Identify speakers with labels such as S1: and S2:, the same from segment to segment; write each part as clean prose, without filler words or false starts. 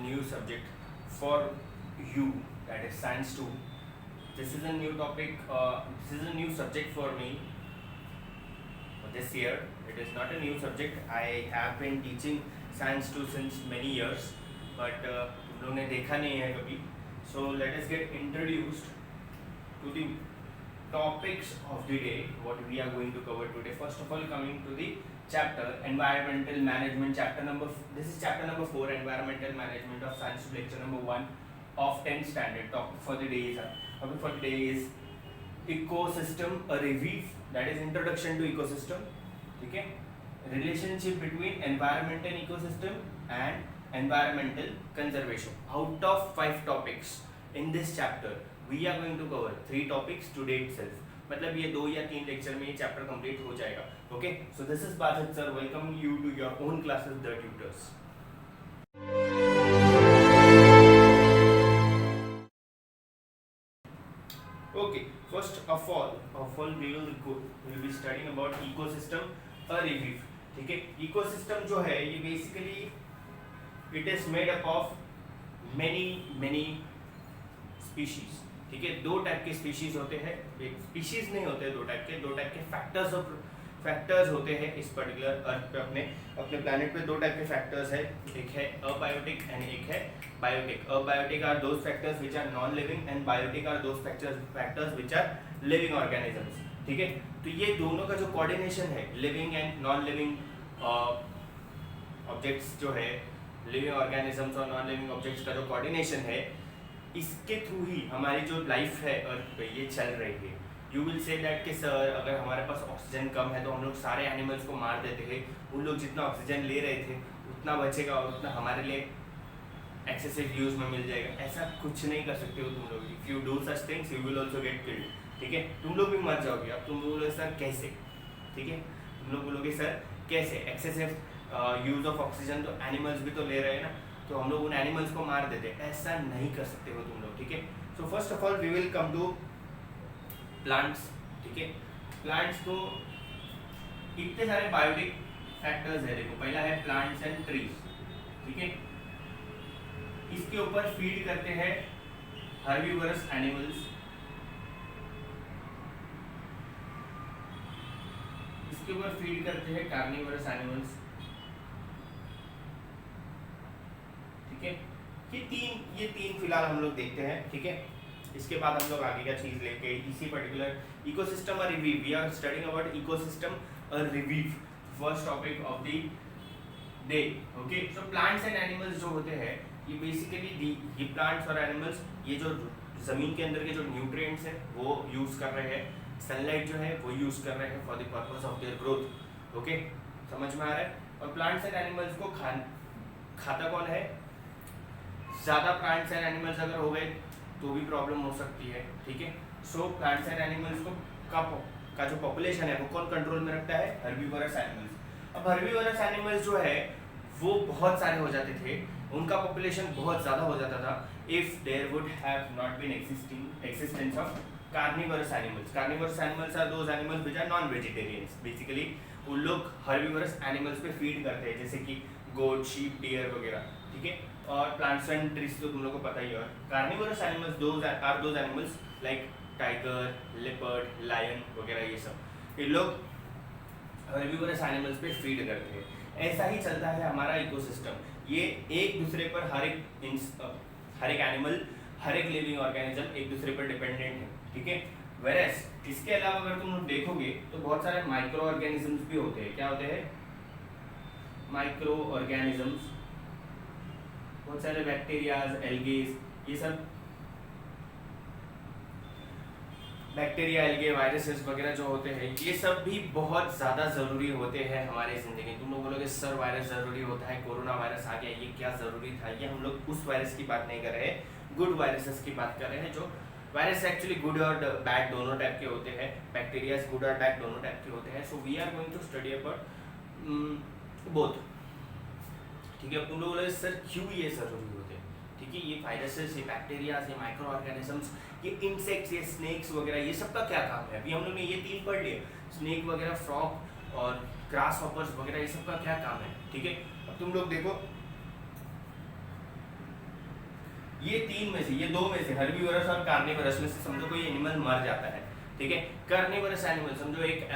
S1: new subject for you, that is Science 2. This is a new topic, this is a new subject for me this year. It is not a new subject. I have been teaching Science 2 since many years, but तुम लोगों ने देखा नहीं है कभी. So let us get introduced to the topics of the day, what we are going to cover today. First of all, coming to the chapter environmental management, this is chapter number 4, environmental management of Science 2, lecture number 1 of 10th standard. Topic for the day is ecosystem, a review, that is introduction to ecosystem. Okay, relationship between environmental ecosystem and environmental conservation. Out of 5 topics in this chapter, we are going to cover 3 topics today itself. मतलब ये 2 या 3 lecture में ये chapter complete हो जाएगा. Okay, so this is Badal sir, welcome you to your own classes the tutors. Okay, first of all we will be studying about ecosystem, a review. ठीक है, ecosystem जो है ये basically it is made up of many species. ठीक है, 2 type के species होते हैं. स्पीशीज नहीं होते 2 टाइप के फैक्टर्स होते हैं इस पर्टिकुलर अर्थ पे. अपने प्लैनेट पे 2 टाइप के फैक्टर्स है. एक है अबायोटिक एंड एक है biotic. Abiotic are those factors which are non living and biotic are those factors which are living organisms. ठीक है, तो ये दोनों का जो कोऑर्डिनेशन है, living and non living objects जो है, लिविंग ऑर्गेनिजम्स और नॉन लिविंग ऑब्जेक्ट्स का जो कोऑर्डिनेशन है, इसके थ्रू ही हमारी जो लाइफ है अर्थ पे ये चल रही है. यू विल से दैट कि सर अगर हमारे पास ऑक्सीजन कम है तो हम लोग सारे एनिमल्स को मार देते हैं. उन लोग जितना ऑक्सीजन ले रहे थे उतना बचेगा और उतना हमारे लिए एक्सेसिव यूज में मिल जाएगा. ऐसा कुछ नहीं कर सकते हो तुम लोग. If you do such things you will also get killed. ठीक है, तुम लोग भी मर जाओगे. अब तुम बोलोगे सर कैसे? ठीक है, तुम लोग बोलोगे सर कैसे? एक्सेसिव यूज ऑफ ऑक्सीजन तो एनिमल्स भी तो ले रहे हैं ना, तो हम लोग उन एनिमल्स को मार देते. ऐसा नहीं कर सकते हो तुम लोग. ठीक है, so first of all we will come to plants. ठीक है, प्लांट्स को इतने सारे बायोटिक फैक्टर्स है. देखो, पहला है प्लांट्स एंड ट्रीज. ठीक है, इसके ऊपर फीड करते हैं हर्बीवरस एनिमल्स. इसके ऊपर फीड करते हैं कार्निवरस एनिमल्स. ठीक है, ये तीन फिलहाल हम लोग देखते हैं. ठीक है, इसके बाद हम लोग आगे का चीज लेके इसी पर्टिकुलर इकोसिस्टम और review, we are studying about ecosystem और review, first topic of the day. Okay, so plants and animals जो होते हैं ये बेसिकली ये प्लांट्स और एनिमल्स ये जो जमीन के अंदर के जो न्यूट्रिएंट्स हैं वो यूज कर रहे हैं, सनलाइट जो है वो यूज कर रहे हैं for the purpose of their growth. Okay, समझ में आ रहा है? और प्लांट्स एंड एनिमल्स को खाता कौन है? ज़्यादा प्लांट्स एंड एनिमल्स अगर हो गए तो भी प्रॉब्लम हो सकती है. ठीक है, सो प्लांट्स एंड एनिमल्स को का जो पॉपुलेशन है वो कौन कंट्रोल में रखता है? Herbivores animals. अब हर्बीवरस एनिमल्स जो है वो बहुत सारे हो जाते थे, उनका पॉपुलेशन बहुत ज़्यादा हो जाता था if there would have not been existence of carnivorous animals. Carnivorous animals are those animals which are non vegetarians. Basically उन लोग हर्बीवरस एनिमल्स पे फीड करते हैं, जैसे कि गोट, शीप, डियर वगैरह. ठीक है, और प्लांट्स एंड ट्रीज तो तुम लोग को पता ही है. Carnivorous animals those animals like tiger, leopard, lion वगैरह. ये सब ये लोग हर्बीवरस एनिमल्स पे फीड करते हैं. ऐसा ही चलता है हमारा इकोसिस्टम. ये एक दूसरे पर हर एक एनिमल, हर एक लिविंग ऑर्गेनिज्म एक दूसरे पर डिपेंडेंट है. ठीक है, वेरएस इसके अलावा अगर तुम देखोगे तो बहुत सारे माइक्रो ऑर्गेनिजम्स भी होते हैं. क्या होते हैं? Micro organisms. बहुत सारे बैक्टीरियाज, एल्गेज, ये सब बैक्टीरिया, एल्गे, वायरसेस वगैरह जो होते हैं ये सब भी बहुत ज़्यादा ज़रूरी होते हैं हमारे ज़िंदगी. तुम लोग बोलोगे सर वायरस ज़रूरी होता है, कोरोना वायरस आ गया, ये क्या ज़रूरी था? ये हम लोग उस वायरस की बात नहीं कर रहे हैं, गुड वायरसेस की बात कर रहे हैं. जो वायरस एक्चुअली गुड और बैड दोनों टाइप के होते हैं. बैक्टीरियाज गुड और बैड दोनों टाइप के होते हैं. So we are going to study about both. ठीक है, अब तुम लोग बोलोगे सर क्यों ये ज़रूरी होते हैं? ठीक है, ये वायरसेस, ये बैक्टीरियाज, ये माइक्रो ऑर्गेनिजम्स, ये इंसेक्ट्स, ये स्नेक्स वगैरह, ये सब का क्या काम है? अभी हम लोग ने ये 3 पढ़ लिए, स्नेक वगैरह, फ्रॉग और ग्रास हॉपर्स वगैरह, ये सब का क्या काम है? ठीक है, अब तुम लोग देखो ये तीन में से, ये दो में से, हर्बीवोरस और कार्निवोरस में से समझो कोई एनिमल मर जाता है, ठीक है। कार्निवोरस एनिमल समझो एक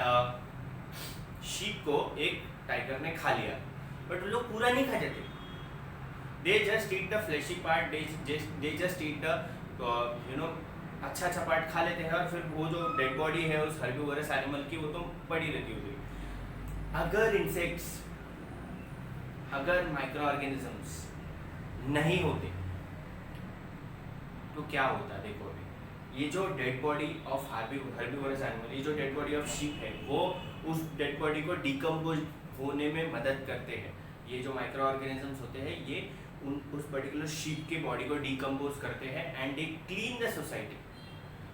S1: शीप को एक टाइगर ने खा लिया, बट लोग पूरा नहीं खा जाते, they just eat the fleshy part, they just eat the अच्छा पार्ट खा लेते हैं, और फिर वो जो डेड बॉडी है उस हर्बीवोरस एनिमल की वो तो पड़ी रहती होगी। अगर इंसेक्ट्स, अगर माइक्रो ऑर्गेनिजम्स नहीं होते तो क्या होता है? देखो अभी ये जो dead body of herbivorous animal, ये जो डेड बॉडी ऑफ शीप है, वो उस डेड बॉडी को डिकम्पोज होने में मदद करते हैं। ये जो माइक्रो ऑर्गेनिजम्स होते हैं ये उस पर्टिकुलर शीप के बॉडी को डिकम्पोज करते हैं and they clean the society.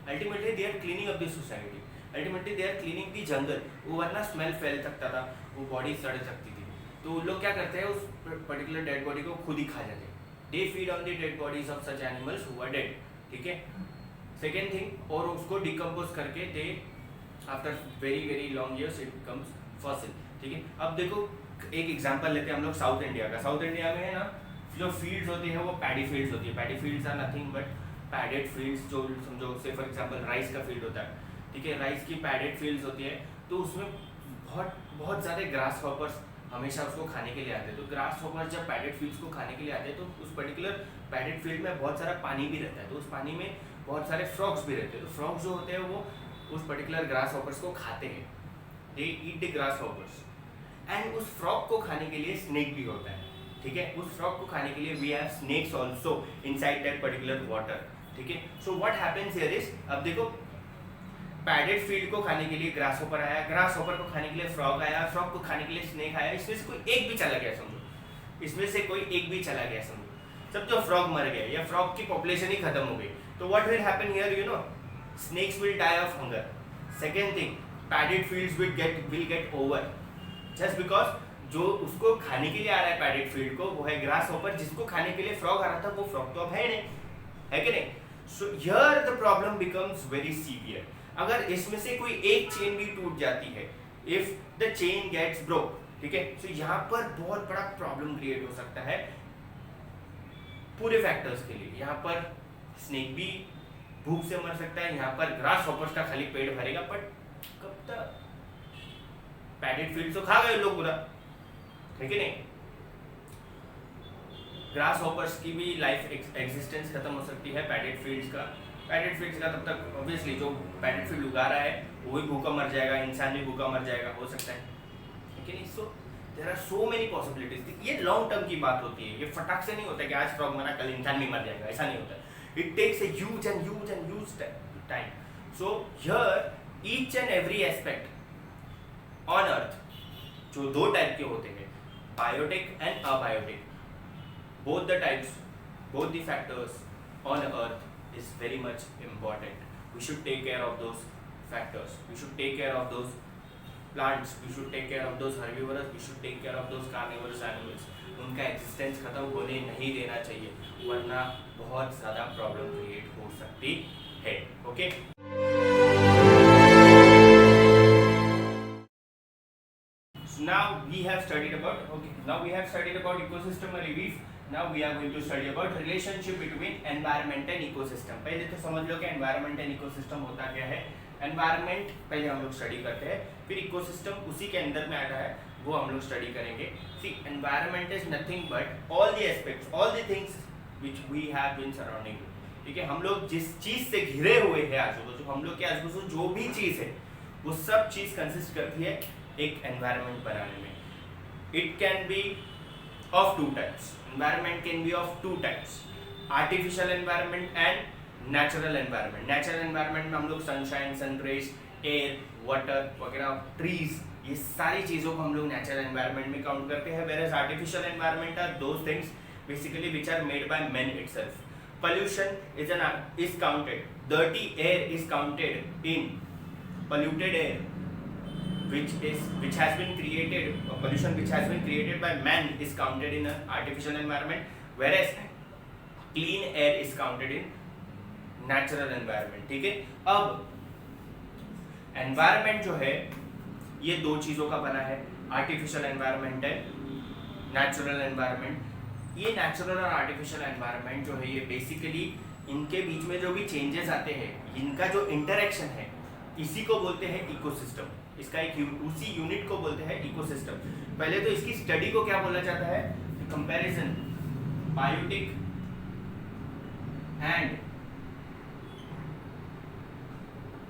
S1: Ultimately they are cleaning up the society, ultimately they are cleaning the jungle. वो वरना स्मेल फैल सकता था, वो बॉडी सड़ सकती थी, तो वो लोग क्या करते हैं, उस पर्टिकुलर डेड बॉडी को खुद ही खा जाते हैं। They feed on the dead bodies of such animals who are dead, ठीक है। सेकेंड थिंग, और उसको डिकम्पोज करके they after very very long years it becomes fossil, ठीक है। अब देखो एक एग्जांपल लेते हैं हम लोग साउथ इंडिया का। साउथ इंडिया में है ना जो फील्ड्स होती है वो पैडी फील्ड्स होती है। Paddy fields are nothing but padded fields, जो समझो से फॉर एग्जांपल राइस का फील्ड होता है, ठीक है। राइस की पैडेड फील्ड्स होती है, तो उसमें बहुत ज़्यादा ग्रास हॉपर्स हमेशा उसको खाने के लिए आते हैं। तो ग्रास हॉपर्स जब पैडेड फील्ड्स को खाने के लिए आते हैं तो उस पर्टिकुलर पैडेड फील्ड में बहुत सारा पानी भी रहता है, तो उस पानी में बहुत सारे फ्रॉग्स भी रहते हैं। तो फ्रॉग्स जो होते हैं वो उस पर्टिकुलर ग्रास हॉपर्स को खाते हैं, they eat the grasshoppers. And उस फ्रॉग को खाने के लिए स्नेक भी होता है, ठीक है। उस फ्रॉग को खाने के लिए we have snakes also inside that particular water, ठीक है। So what happens here is, अब देखो पैडेड फील्ड को खाने के लिए ग्रास हॉपर आया, ग्रास हॉपर को खाने के लिए फ्रॉग आया, फ्रॉग को खाने के लिए स्नेक आया, इसमें से कोई एक भी चला गया समझो, इसमें से कोई एक भी चला गया समझो, सब जो फ्रॉग मर गए या फ्रॉग की पॉपुलेशन ही खत्म हो गई, तो what will happen here, you know, snakes will die of hunger. Second thing, padded fields will get over, just because जो उसको खाने के लिए आ रहा है पैडेड फील्ड को वो है ग्रास हॉपर, जिसको खाने के लिए फ्रॉग आ रहा था वो फ्रॉग तो अब है नहीं, है कि नहीं। So here the problem becomes very severe. अगर इसमें से कोई एक चेन भी टूट जाती है, if the chain gets broke, ठीक है, तो यहाँ पर बहुत बड़ा प्रॉब्लम क्रिएट हो सकता है पूरे फैक्टर्स के लिए। यहाँ पर स्नेक भी भूख से मर सकता है, यहाँ पर ग्रास हॉपर्स का खाली पेट भरेगा, बट कब तक? पैडेड फील्ड तो खा गए लोग पूरा, है कि नहीं। ग्रास हॉपर्स की भी लाइफ एग्जिस्टेंस खत्म हो सकती है, पैडेड फील्ड्स का तब तक ऑब्वियसली जो पैडेड फील्ड उगा रहा है वो भी भूखा मर जाएगा, इंसान भी भूखा मर जाएगा, हो सकता है कि नहीं। So there are so many possibilities. ये लॉन्ग टर्म की बात होती है, ये फटाक से नहीं होता है कि आज फ्रॉग मरा कल इंसान भी मर जाएगा, ऐसा नहीं होता है। It takes a huge and time. So here each and every aspect on earth, जो दो टाइप के होते हैं, biotic and abiotic, both the types, both the factors on earth is very much important. We should take care of those factors, we should take care of those plants, we should take care of those herbivores, we should take care of those carnivorous animals. उनका existence खत्म होने नहीं देना चाहिए, वरना बहुत ज़्यादा problem create हो सकती है। Okay, now we have studied about ecosystem and reef. Now we are going to study about relationship between environment and ecosystem. पहले तो समझ लो कि environment and ecosystem होता क्या है। environment पहले हम लोग स्टडी करते हैं, फिर ecosystem उसी के अंदर में आता है, वो हम लोग स्टडी करेंगे। See, environment is nothing but all the aspects, all the things which we have been surrounding. ठीक है, हम लोग जिस चीज़ से घिरे हुए हैं आजू बाजू, हम लोग के आजू बाजू जो भी चीज़ है वो सब चीज़ कंसिस्ट करती है एक एनवायरनमेंट बनाने में। It can be of two types, environment can be of two types, artificial environment and natural environment. Natural environment में हम लोग सनशाइन, सनरेज, एयर, वाटर वगैरह, ट्रीज, ये सारी चीज़ों को हम लोग नेचुरल एनवायरनमेंट में काउंट करते हैं। Whereas artificial environment are those things basically which are made by man itself. Pollution is counted. Dirty air is counted in polluted air, which has been created. Pollution which has been created by man is counted in an artificial environment, whereas clean air is counted in natural environment. ठीक है, अब environment जो है ये दो चीज़ों का बना है, artificial environment है natural environment. ये नेचुरल और आर्टिफिशियल एनवायरनमेंट जो है ये बेसिकली इनके बीच में जो भी चेंजेस आते हैं, इनका जो इंटरेक्शन है, इसी को बोलते हैं इकोसिस्टम। इसका एक उसी यूनिट को बोलते हैं इकोसिस्टम। पहले तो इसकी स्टडी को क्या बोला जाता है? कंपैरिजन बायोटिक एंड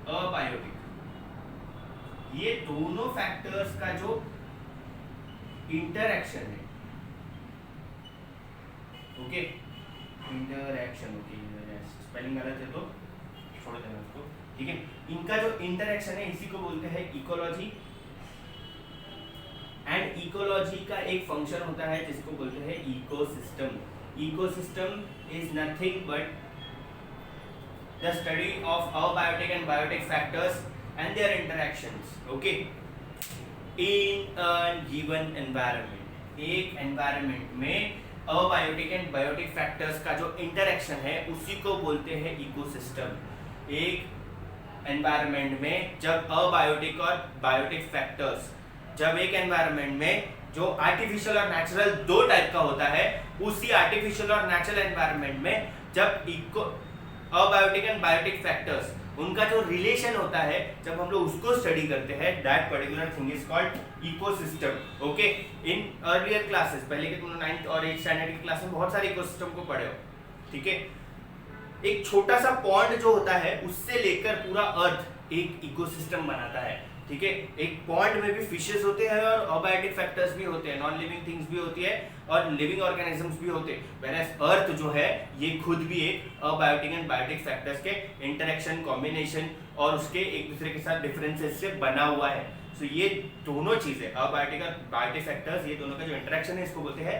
S1: अबायोटिक, ये दोनों फैक्टर्स का जो इंटरएक्शन है, ओके, इंटरएक्शन, ओके, स्पेलिंग गलत है तो छोड़ देना उसको, ठीक है। इनका जो इंटरएक्शन है इसी को बोलते हैं इकोलॉजी। एंड इकोलॉजी का एक फंक्शन होता है जिसको बोलते हैं ecosystem. Ecosystem is nothing but the study of abiotic and biotic factors and their interactions, okay, in a given environment। एक environment में अबायोटिक एंड बायोटिक फैक्टर्स का जो इंटरेक्शन है उसी को बोलते हैं इकोसिस्टम। एक एनवायरनमेंट में जब अबायोटिक और बायोटिक फैक्टर्स, जब एक एनवायरनमेंट में जो आर्टिफिशियल और नेचुरल दो टाइप का होता है, उसी आर्टिफिशियल और नेचुरल एनवायरनमेंट में जब अबायोटिक एंड बायोटिक फैक्टर्स उनका जो रिलेशन होता है, जब हम लोग उसको स्टडी करते हैं, that particular thing is called ecosystem. Okay, in earlier classes, पहले के तुम 9th और 8th स्टैंडर्ड की क्लास में बहुत सारे इकोसिस्टम को पढ़े हो, ठीक है। एक छोटा सा पॉन्ड जो होता है उससे लेकर पूरा अर्थ एक इकोसिस्टम बनाता है, ठीक है। एक पॉन्ड में भी फिशेस होते हैं और अबायोटिक फैक्टर्स भी होते हैं, नॉन लिविंग थिंग्स भी होती है और लिविंग ऑर्गेनिजम्स भी होते हैं। व्हेयरएज अर्थ जो है ये खुद भी एक अबायोटिक एंड बायोटिक फैक्टर्स के इंटरेक्शन, कॉम्बिनेशन और उसके एक दूसरे के साथ डिफरेंसेस से बना हुआ है। सो ये दोनों चीजें, अबायोटिक और बायोटिक फैक्टर्स, ये दोनों का जो इंटरेक्शन है इसको बोलते हैं,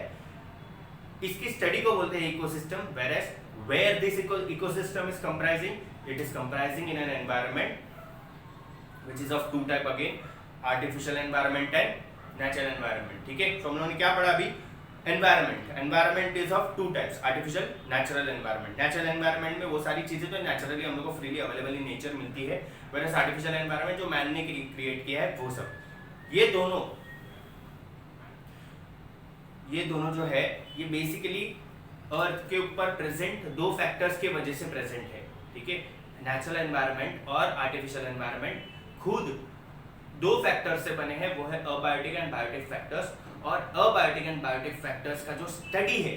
S1: इसकी स्टडी को बोलते हैं ecosystem. Whereas where this ecosystem is comprising, it is comprising in an environment which is of two type again, artificial environment and natural environment, ठीक है। तो हम लोगों ने क्या पढ़ा अभी? environment is of two types, artificial, natural environment। natural environment में वो सारी चीजें तो naturally हम लोग को freely available in nature मिलती है, whereas artificial environment जो man ने create किया है वो सब, ये दोनों जो है ये basically अर्थ के ऊपर प्रेजेंट दो फैक्टर्स के वजह से प्रेजेंट है, ठीक है। नेचुरल एनवायरनमेंट और आर्टिफिशियल एनवायरनमेंट खुद दो फैक्टर्स से बने हैं, वो है अबायोटिक एंड बायोटिक फैक्टर्स। और अबायोटिक एंड बायोटिक फैक्टर्स का जो स्टडी है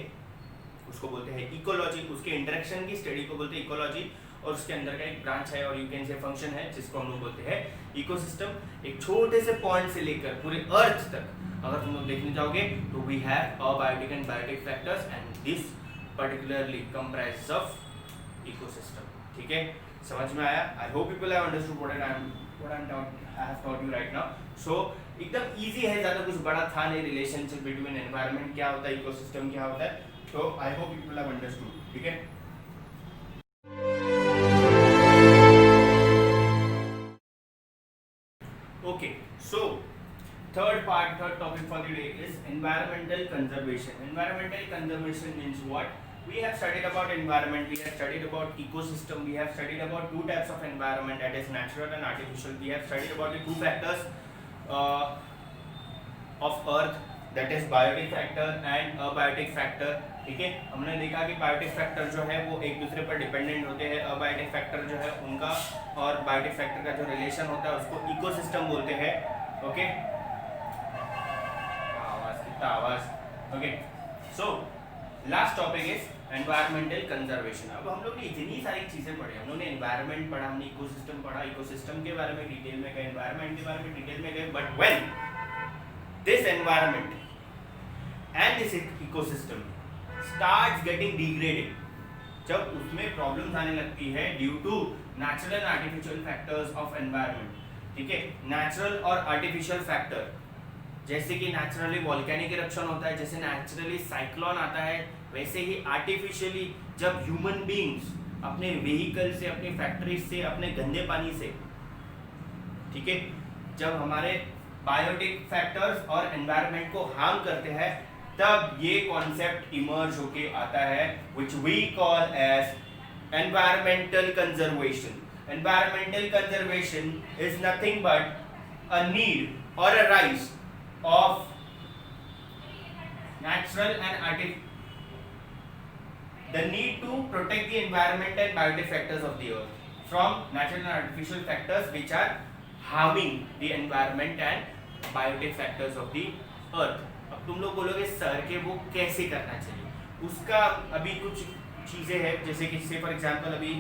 S1: उसको बोलते हैं इकोलॉजी, उसके इंटरेक्शन की स्टडी को बोलते हैं इकोलॉजी। और उसके अंदर का एक ब्रांच है और यू कैन से फंक्शन है जिसको हम लोग बोलते हैं इकोसिस्टम। एक छोटे से पॉइंट से लेकर पूरे अर्थ तक अगर तुम लोग देखने जाओगे तो we have abiotic and biotic factors and this particularly comprises of ecosystem, ठीक है। समझ में आया? I hope people have understood I have taught you right now। So एकदम इजी है, ज्यादा कुछ बड़ा था नहीं। रिलेशनशिप बिटवीन एनवायरनमेंट क्या होता है, इकोसिस्टम क्या होता है, तो आई होप पीपल हैव अंडरस्टूड, ठीक है। Okay, so third topic for the day is environmental conservation। environmental conservation means what? We have studied about environment, we have studied about ecosystem, we have studied about two types of environment, that is natural and artificial। We have studied about the two factors of earth, that is biotic factor and abiotic factor, ठीक है। हमने देखा कि biotic factor जो है वो एक दूसरे पर डिपेंडेंट होते हैं, अबायोटिक फैक्टर जो है उनका और बायोटिक फैक्टर का जो रिलेशन होता है उसको इकोसिस्टम बोलते हैं, okay. Okay, so last topic is environmental conservation. अब हम लोग ने इतनी सारी चीजें पढ़ी, हम लोग ने एनवायरनमेंट पढ़ा, हमने इकोसिस्टम पढ़ा, इकोसिस्टम के बारे में डिटेल में गए, एनवायरनमेंट के बारे में डिटेल में गए, but when this environment and this ecosystem starts getting degraded, जब उसमें प्रॉब्लम्स आने लगती है due to natural and artificial factors of environment, ठीक है। नेचुरल और आर्टिफिशियल फैक्टर, जैसे कि नेचुरली वॉल्केनिक इरप्शन होता है, जैसे नेचुरली साइक्लोन आता है, वैसे ही आर्टिफिशियली जब ह्यूमन बीइंग्स अपने व्हीकल से, अपनी फैक्ट्री से, अपने गंदे पानी से, ठीक है, जब हमारे बायोटिक फैक्टर्स और एनवायरनमेंट को हार्म करते हैं, तब ये कॉन्सेप्ट इमर्ज होके आता है which we call as environmental conservation. Environmental conservation is nothing but a need और a rise of natural and the need to protect the environment and biotic factors of the earth from natural and artificial factors which are harming the environment and biotic factors of the earth. अब तुम लोग बोलोगे sir के वो कैसे करना चाहिए, उसका अभी कुछ चीज़ें हैं, जैसे कि से फॉर एग्जांपल अभी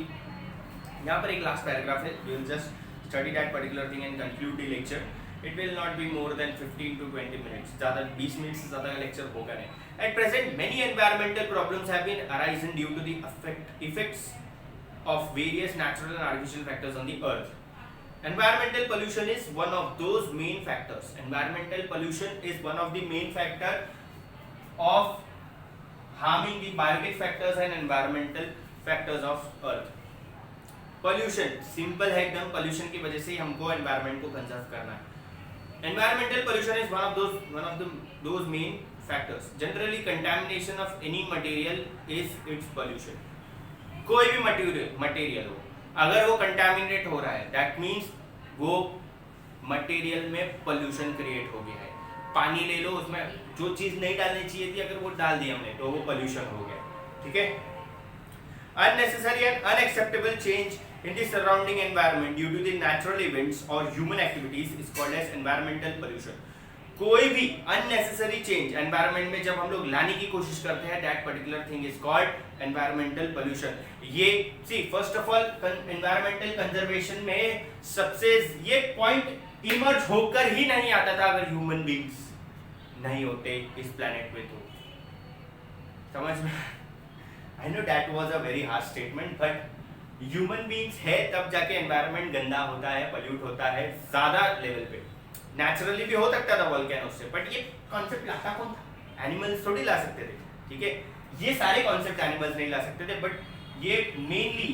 S1: यहाँ पर एक लास्ट पैराग्राफ है, we will just study that particular thing and conclude the lecture. It will not be more than 15 to 20 minutes, ज़्यादा 20 मिनट से ज़्यादा का लेक्चर होगा नहीं. At present, many environmental problems have been arising due to the effects of various natural and artificial factors on the earth. Environmental pollution is one of those main factors. Environmental pollution is one of the main factor of harming the biotic factors and environmental factors of earth. Pollution simple है एकदम, pollution की वजह से ही हमको environment को conserve करना है. Environmental pollution is one of those main factors. Generally, contamination of any material is its pollution. कोई भी मटेरियल हो, अगर वो कंटामिनेट हो रहा है, दैट मीन्स वो मटेरियल में पोल्यूशन क्रिएट हो गया है. पानी ले लो, उसमें जो चीज़ नहीं डालनी चाहिए थी अगर वो डाल दी हमने तो वो पोल्यूशन हो गया. ठीक है. Unnecessary and unacceptable change in the surrounding environment due to the natural events or human activities is called as environmental pollution. कोई भी unnecessary change environment में जब हम लोग लाने की कोशिश करते हैं, that particular thing is called environmental pollution. ये see first of all environmental conservation में सबसे ये point emerge होकर ही नहीं आता था अगर human beings नहीं होते इस planet पे. तो समझ में, I know that was a very harsh statement, but human beings है तब जाके environment गंदा होता है, pollute होता है ज़्यादा लेवल पे. नेचुरली भी हो सकता था वोल्केनो से, बट ये कॉन्सेप्ट लाता कौन था? एनिमल्स थोड़ी ला सकते थे. ठीक है, ये सारे कॉन्सेप्ट एनिमल्स नहीं ला सकते थे, बट ये मेनली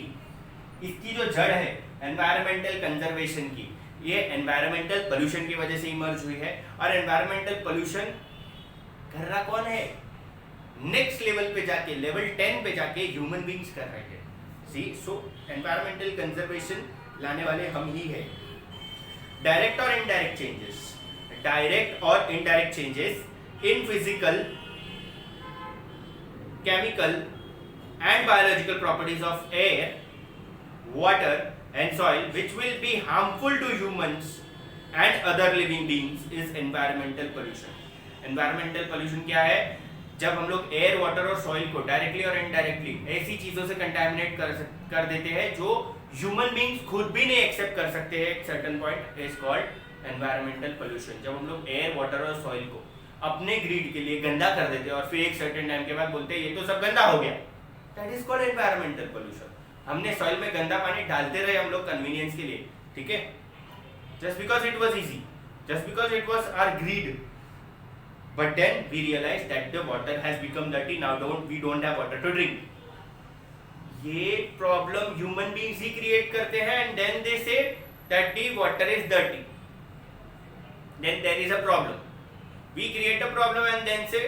S1: इसकी जो जड़ है एनवायरमेंटल कंजर्वेशन की, ये एनवायरमेंटल पोल्यूशन की वजह से इमर्ज हुई है. और एनवायरमेंटल पोल्यूशन कर रहा कौन है? नेक्स्ट लेवल पे जाके, लेवल 10 पे जाके ह्यूमन बींग्स कर रहे हैं. सी सो एनवायरमेंटल कंजर्वेशन लाने वाले हम ही है. डायरेक्ट और इनडायरेक्ट चेंजेस, डायरेक्ट और indirect changes in physical, chemical and biological properties of air, water and soil which will be harmful to humans and other living beings is environmental pollution. environmental pollution क्या है? जब हम लोग air, water और soil को directly और indirectly ऐसी चीजों से कंटामिनेट कर देते हैं जो ह्यूमन बींग्स खुद भी नहीं एक्सेप्ट कर सकते हैं, एक certain point is called environmental pollution. जब हम लोग एयर, वाटर और सॉइल को अपने ग्रीड के लिए गंदा कर देते हैं और फिर एक सर्टेन टाइम के बाद बोलते हैं ये तो सब गंदा हो गया, that is called environmental pollution. हमने सॉइल में गंदा पानी डालते रहे हम लोग कन्वीनियंस के लिए, ठीक है, just because it was easy, just because it was our greed. But then we realized that the water has become dirty. Now we don't have water to drink. ये problem human beings ही create करते हैं, and then they say that the water is dirty. Then there is a problem. We create a problem and then say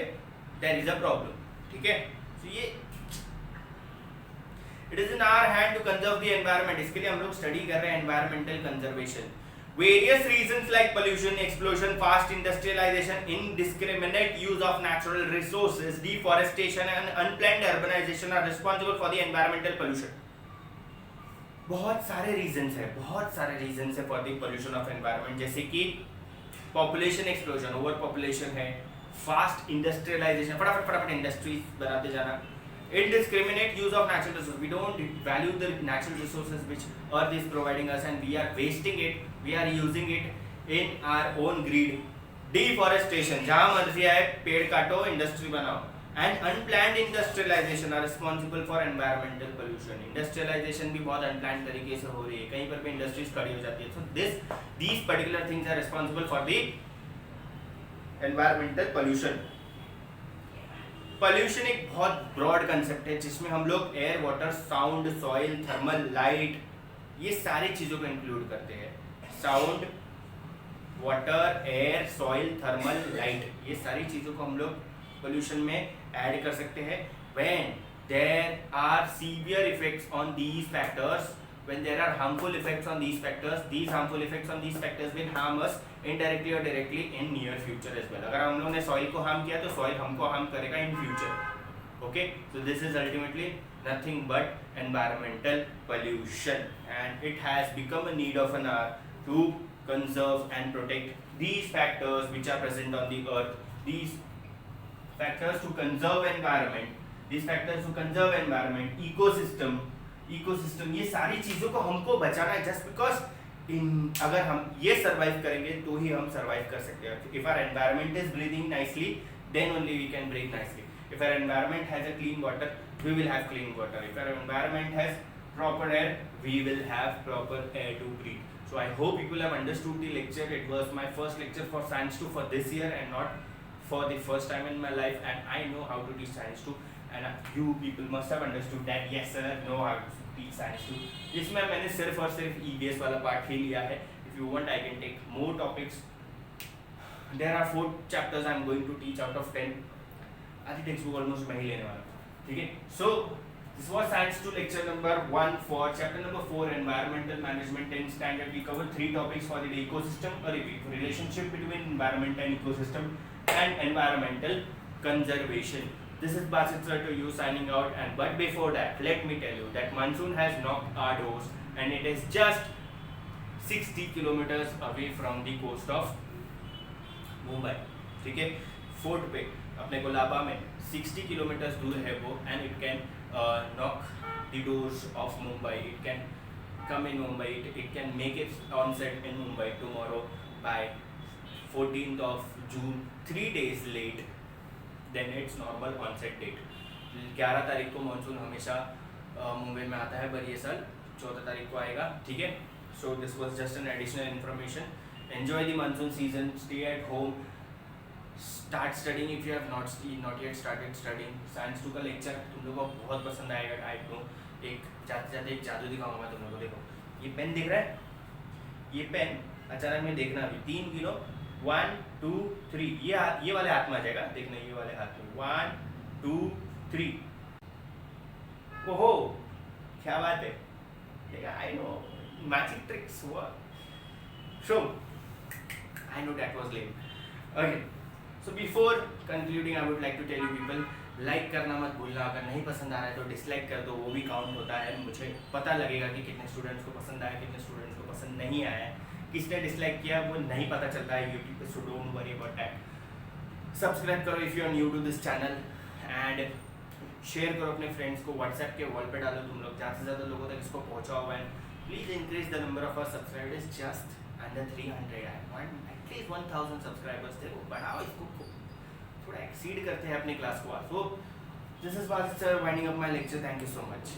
S1: there is a problem. ठीक है? So ये it is in our hand to conserve the environment. इसके लिए हम लोग study कर रहे हैं environmental conservation. Various reasons like pollution, explosion, fast industrialization, indiscriminate use of natural resources, deforestation and unplanned urbanization are responsible for the environmental pollution. बहुत सारे reasons है, बहुत सारे reasons है for the pollution of environment. जैसे कि population explosion, over population है, fast industrialization, फटाफट industries बनाते जाना, indiscriminate use of natural resources. We don't value the natural resources which earth is providing us and we are wasting it, we are using it in our own greed. Deforestation, जहाँ मर्जी आए पेड़ काटो, industry बनाओ. And unplanned industrialization are responsible for environmental pollution. Industrialization भी बहुत unplanned तरीके से हो रही है, कहीं पर भी इंडस्ट्रीज खड़ी हो जाती है. So these particular things are responsible for the environmental pollution. Pollution एक बहुत ब्रॉड कंसेप्ट है जिसमें हम लोग air, water, sound, soil, thermal, light, ये सारी चीज़ों को इंक्लूड करते हैं. Sound, water, air, soil, thermal, light, ये सारी चीज़ों को हम लोग पॉल्यूशन में ऐड कर सकते हैं. When there are severe effects on these factors, when there are harmful effects on these factors, these harmful effects on these factors will harm us indirectly or directly in near future as well. अगर हम लोगों ने soil को harm किया तो soil हमको harm करेगा in future. Okay, so this is ultimately nothing but environmental pollution, and it has become a need of an hour to conserve and protect these factors which are present on the earth. These factors to conserve environment, these factors to conserve environment, ecosystem, ये सारी चीज़ों को हमको बचाना है, just because अगर हम ये सर्वाइव करेंगे तो ही हम सर्वाइव कर सकते हैं. If our environment is breathing nicely, then only we can breathe nicely. If our environment has a clean water, we will have clean water. If our environment has proper air, we will have proper air to breathe. So I hope people have understood the lecture. It was my first lecture for Science 2 for this year and not for the first time in my life, and I know how to teach Science 2, and you people must have understood that yes sir know how to teach Science 2. इसमें मैंने सिर्फ और सिर्फ EVS वाला part ही लिया है. If you want, I can take more topics. There are 4 chapters I am going to teach out of 10. आधी text book almost मैं ही लेने वाला हूँ. ठीक है, so this was science 2 lecture number 1 for chapter number 4 environmental management in standard. We covered 3 topics for the ecosystem, a relationship between environment and ecosystem, and environmental conservation. This is Basit sir to you signing out, and but before that let me tell you that monsoon has knocked our doors and it is just 60 kilometers away from the coast of Mumbai. ठीक है, fort पे अपने कोलाबा में 60 kilometre दूर है वो, and it can knock the doors of Mumbai. It can come in Mumbai. It can make its onset in Mumbai tomorrow by 14th of June, 3 days late than its normal onset date. 11 तारीख को monsoon हमेशा मुंबई में आता है, पर ये साल 14 तारीख को आएगा. ठीक है, so this was just an additional information. Enjoy the monsoon season, stay at home, start studying if you have not yet started studying. Science 2 का लेक्चर तुम लोगों को बहुत पसंद आएगा. I know. एक जाते जाते एक जादू दिखाऊंगा तुम लोगों को. देखो, ये पेन दिख रहा है, ये पेन अचानक में देखना अभी 3 गिनो, 1 2 3, ये वाले हाथ में आ जाएगा. देखना ये वाले हाथ में 1 2 3. ओहो क्या बात है. आई नो मैजिक ट्रिक्स हुआ. So I know that was lame. Okay, so before concluding I would like to tell you people, like करना मत भूलना. अगर नहीं पसंद आ रहा है तो डिसलाइक कर दो, वो भी काउंट होता है. मुझे पता लगेगा कि कितने स्टूडेंट्स को पसंद आया, कितने स्टूडेंट्स को पसंद नहीं आया है. किसने डिसलाइक किया वो नहीं पता चलता है यूट्यूब पे, so don't worry about that. Subscribe करो if you are new to this channel, and share करो अपने फ्रेंड्स को. व्हाट्सएप के वॉल पे डालो तुम लोग, ज़्यादा से ज़्यादा लोगों तक इसको पहुँचाओ. And please increase the number of our subscribers. Just under 300 I want at least 1000 subscribers. देखो बढ़ाओ इसको, थोड़ा एक्सीड करते हैं अपनी क्लास को. सो this is Wajid sir winding up my lecture. Thank you so much.